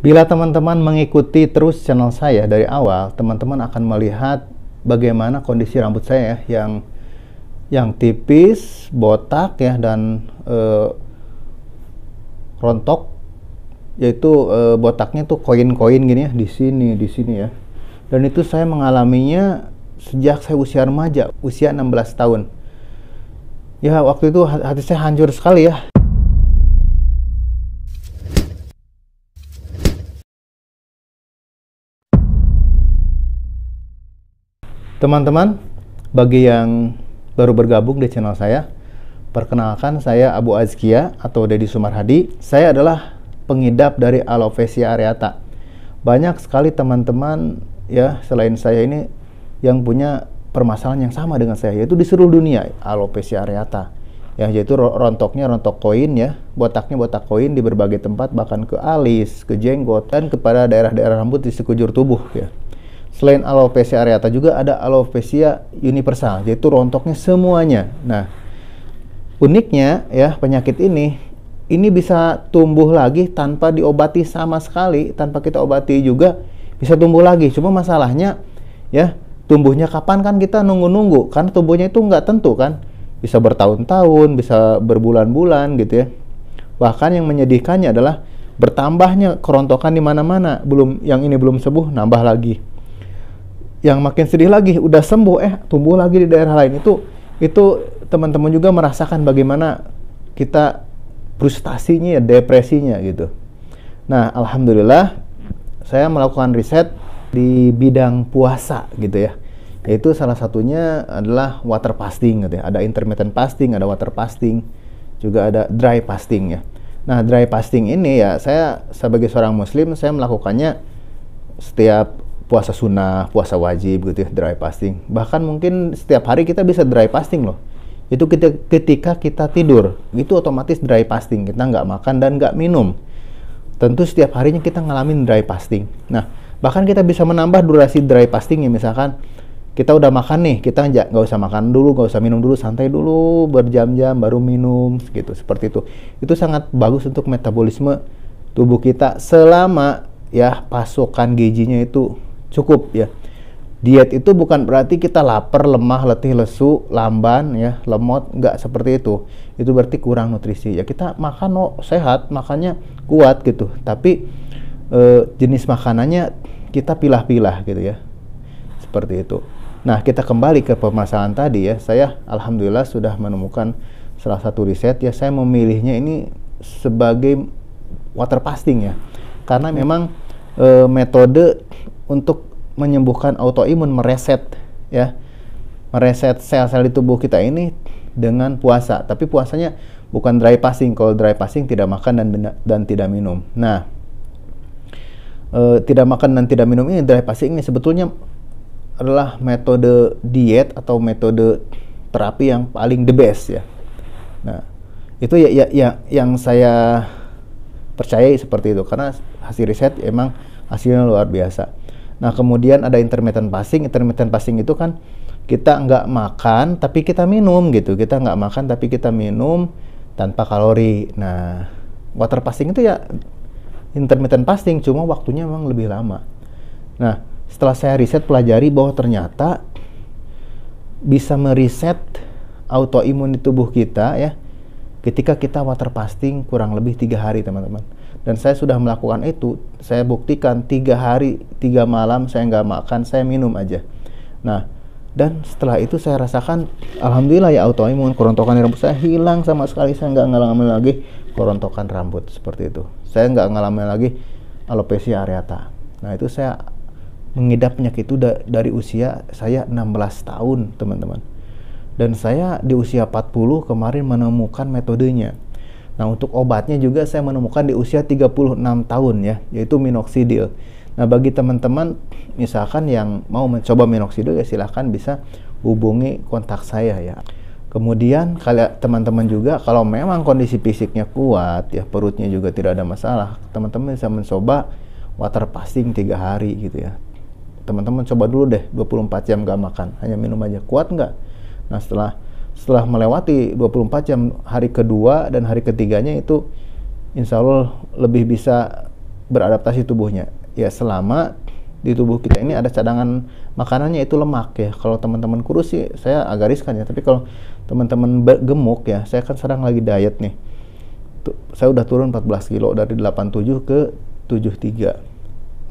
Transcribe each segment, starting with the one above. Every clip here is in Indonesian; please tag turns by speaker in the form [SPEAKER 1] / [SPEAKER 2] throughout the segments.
[SPEAKER 1] Bila teman-teman mengikuti terus channel saya dari awal, teman-teman akan melihat bagaimana kondisi rambut saya yang tipis, botak ya, dan rontok, yaitu botaknya tuh koin-koin gini ya, di sini ya. Dan itu saya mengalaminya sejak saya usia remaja, usia 16 tahun. Ya, waktu itu hati saya hancur sekali ya. Teman-teman, bagi yang baru bergabung di channel saya, perkenalkan, saya Abu Azkia atau Deddy Sumarhadi. Saya adalah pengidap dari alopecia areata. Banyak sekali teman-teman ya selain saya ini yang punya permasalahan yang sama dengan saya, yaitu di seluruh dunia, alopecia areata. Ya, yaitu rontoknya rontok koin ya, botaknya botak koin di berbagai tempat, bahkan ke alis, ke jenggot, dan kepada daerah-daerah rambut di sekujur tubuh ya. Selain alopecia areata juga ada alopecia universal, yaitu rontoknya semuanya. Nah, uniknya ya, penyakit ini bisa tumbuh lagi tanpa diobati sama sekali, tanpa kita obati juga bisa tumbuh lagi. Cuma masalahnya ya, tumbuhnya kapan kan kita nunggu-nunggu, karena tumbuhnya itu nggak tentu kan, bisa bertahun-tahun, bisa berbulan-bulan gitu ya. Bahkan yang menyedihkannya adalah bertambahnya kerontokan di mana-mana, yang ini belum sembuh nambah lagi. Yang makin sedih lagi, udah sembuh tumbuh lagi di daerah lain. Itu teman-teman juga merasakan bagaimana kita frustasinya ya, depresinya gitu. Nah, alhamdulillah saya melakukan riset di bidang puasa gitu ya. Yaitu salah satunya adalah water fasting gitu ya. Ada intermittent fasting, ada water fasting, juga ada dry fasting ya. Nah, dry fasting ini ya, saya sebagai seorang muslim, saya melakukannya setiap puasa sunnah, puasa wajib gitu ya, dry fasting. Bahkan mungkin setiap hari kita bisa dry fasting loh. Itu ketika kita tidur, itu otomatis dry fasting. Kita nggak makan dan nggak minum. Tentu setiap harinya kita ngalamin dry fasting. Nah, bahkan kita bisa menambah durasi dry fasting ya. Misalkan kita udah makan nih, kita nggak usah makan dulu, nggak usah minum dulu, santai dulu berjam-jam baru minum gitu, seperti itu. Itu sangat bagus untuk metabolisme tubuh kita selama ya pasokan gizinya itu cukup ya. Diet itu bukan berarti kita lapar, lemah, letih, lesu, lamban ya, lemot, nggak seperti itu. Itu berarti kurang nutrisi. Ya kita makan sehat, makannya kuat gitu. Tapi jenis makanannya kita pilah-pilah gitu ya. Seperti itu. Nah, kita kembali ke permasalahan tadi ya. Saya alhamdulillah sudah menemukan salah satu riset ya. Saya memilihnya ini sebagai water fasting ya. Karena memang metode untuk menyembuhkan autoimun, mereset sel-sel di tubuh kita ini dengan puasa. Tapi puasanya bukan dry fasting. Kalau dry fasting tidak makan dan tidak minum. Nah, tidak makan dan tidak minum ini, dry fasting ini sebetulnya adalah metode diet atau metode terapi yang paling the best ya. Nah, itu ya yang saya percayai seperti itu, karena hasil riset emang hasilnya luar biasa. Nah, kemudian ada intermittent fasting. Intermittent fasting itu kan kita nggak makan tapi kita minum gitu. Kita nggak makan tapi kita minum tanpa kalori. Nah, water fasting itu ya intermittent fasting, cuma waktunya memang lebih lama. Nah, setelah saya riset pelajari bahwa ternyata bisa mereset autoimun di tubuh kita ya ketika kita water fasting kurang lebih 3 hari teman-teman. Dan saya sudah melakukan itu, saya buktikan 3 hari 3 malam saya nggak makan, saya minum aja. Nah, dan setelah itu saya rasakan alhamdulillah ya, autoimun, kerontokan rambut saya hilang sama sekali. Saya nggak ngalamin lagi kerontokan rambut seperti itu. Saya nggak ngalamin lagi alopecia areata. Nah, itu saya mengidap penyakit itu dari usia saya 16 tahun teman-teman. Dan saya di usia 40 kemarin menemukan metodenya. Nah, untuk obatnya juga saya menemukan di usia 36 tahun ya, yaitu minoxidil. Nah, bagi teman-teman misalkan yang mau mencoba minoxidil ya silahkan bisa hubungi kontak saya ya. Kemudian teman-teman juga kalau memang kondisi fisiknya kuat ya, perutnya juga tidak ada masalah, teman-teman bisa mencoba water fasting 3 hari gitu ya. Teman-teman coba dulu deh 24 jam gak makan, hanya minum aja. Kuat nggak? Nah, setelah melewati 24 jam, hari kedua dan hari ketiganya itu insya Allah lebih bisa beradaptasi tubuhnya. Ya selama di tubuh kita ini ada cadangan makanannya itu lemak ya. Kalau teman-teman kurus sih saya agak riskan ya, tapi kalau teman-teman gemuk ya, saya kan sedang lagi diet nih. Saya udah turun 14 kilo dari 87 ke 73.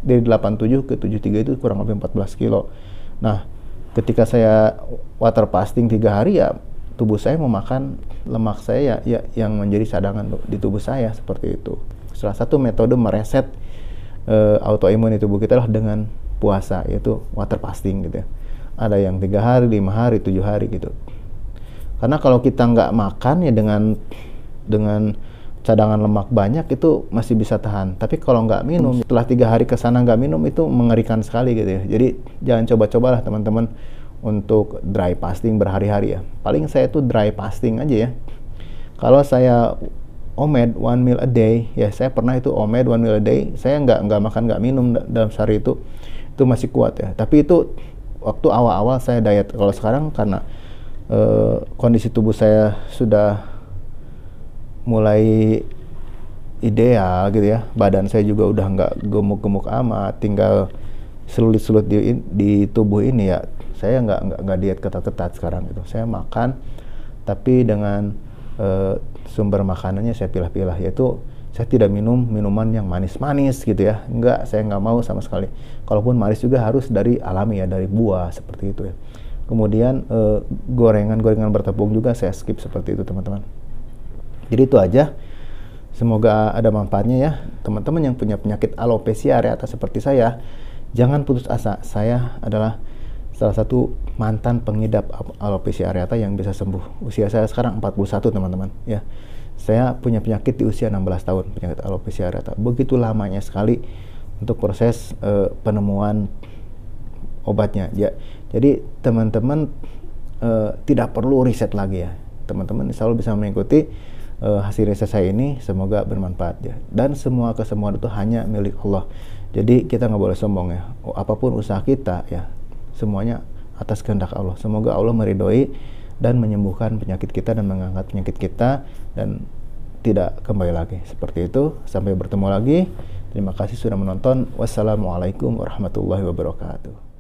[SPEAKER 1] Dari 87 ke 73 itu kurang lebih 14 kilo. Nah, ketika saya water fasting 3 hari ya, tubuh saya memakan lemak saya ya yang menjadi cadangan di tubuh saya, seperti itu. Salah satu metode mereset autoimun di tubuh kita adalah dengan puasa, yaitu water fasting gitu ya. Ada yang 3 hari, 5 hari, 7 hari gitu. Karena kalau kita nggak makan ya dengan cadangan lemak banyak itu masih bisa tahan. Tapi kalau nggak minum, setelah 3 hari ke sana nggak minum itu mengerikan sekali gitu ya. Jadi jangan coba-cobalah teman-teman untuk dry fasting berhari-hari ya. Paling saya tuh dry fasting aja ya. Kalau saya OMAD one meal a day ya, saya pernah itu OMAD one meal a day, saya nggak makan nggak minum dalam sehari itu masih kuat ya. Tapi itu waktu awal-awal saya diet. Kalau sekarang karena kondisi tubuh saya sudah mulai ideal gitu ya, badan saya juga udah nggak gemuk-gemuk amat, tinggal selulit-selulit di tubuh ini ya, saya nggak diet ketat-ketat sekarang gitu. Saya makan tapi dengan sumber makanannya saya pilah-pilah, yaitu saya tidak minum minuman yang manis-manis gitu ya, saya nggak mau sama sekali. Kalaupun manis juga harus dari alami ya, dari buah seperti itu ya. Kemudian gorengan bertepung juga saya skip seperti itu teman-teman. Jadi itu aja, semoga ada manfaatnya ya. Teman-teman yang punya penyakit alopecia areata seperti saya, jangan putus asa. Saya adalah salah satu mantan pengidap alopecia areata yang bisa sembuh. Usia saya sekarang 41 teman-teman ya. Saya punya penyakit di usia 16 tahun, penyakit alopecia areata. Begitu lamanya sekali untuk proses penemuan obatnya ya. Jadi teman-teman tidak perlu riset lagi ya. Teman-teman selalu bisa mengikuti hasil riset saya ini, semoga bermanfaat ya. Dan semua kesembuhan itu hanya milik Allah. Jadi kita nggak boleh sombong ya. Apapun usaha kita ya, semuanya atas kehendak Allah. Semoga Allah meridhoi dan menyembuhkan penyakit kita dan mengangkat penyakit kita dan tidak kembali lagi. Seperti itu, sampai bertemu lagi. Terima kasih sudah menonton. Wassalamualaikum warahmatullahi wabarakatuh.